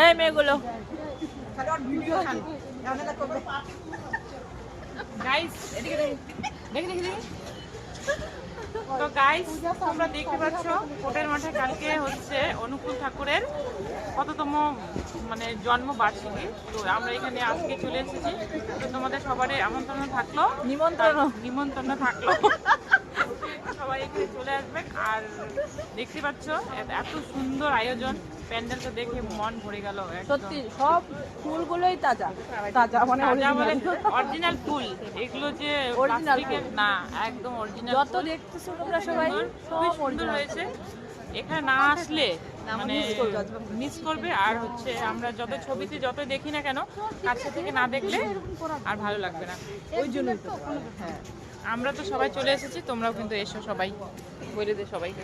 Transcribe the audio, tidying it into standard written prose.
এই মেয়েগুলো গাইস এদিকে দেখি তো গাইস তোমরা দেখতে পাচ্ছ কোটের মাঠে কালকে হচ্ছে অনুকূল ঠাকুরের কততম মানে জন্মবার্ষিকী। তো আমরা এখানে আজকে চলে এসেছি। তো তোমাদের সবারই আমন্ত্রণ থাকলো, নিমন্ত্রণ থাকলো, সবাই এখানে চলে আসবে। আর দেখতে পাচ্ছ এত সুন্দর আয়োজন, প্যান্ডেলটা দেখে মন ভরে গেল। সত্যি সব ফুলগুলোই তাজা তাজা মানে অরিজিনাল ফুল, এগুলো যে প্লাস্টিকের না, একদম অরিজিনাল। যত দেখতেছো তোমরা সবাই খুবই সুন্দর হয়েছে। এখানে না আসলে মানে মিস করবে। আর হচ্ছে আমরা যত ছবিতে যত দেখি না কেন, কাছে থেকে না দেখলে আর ভালো লাগবে না। ওই জন্যই তো। হ্যাঁ, আমরা তো সবাই চলে এসেছি, তোমরাও কিন্তু এসো, সবাই বলে দে সবাইকে।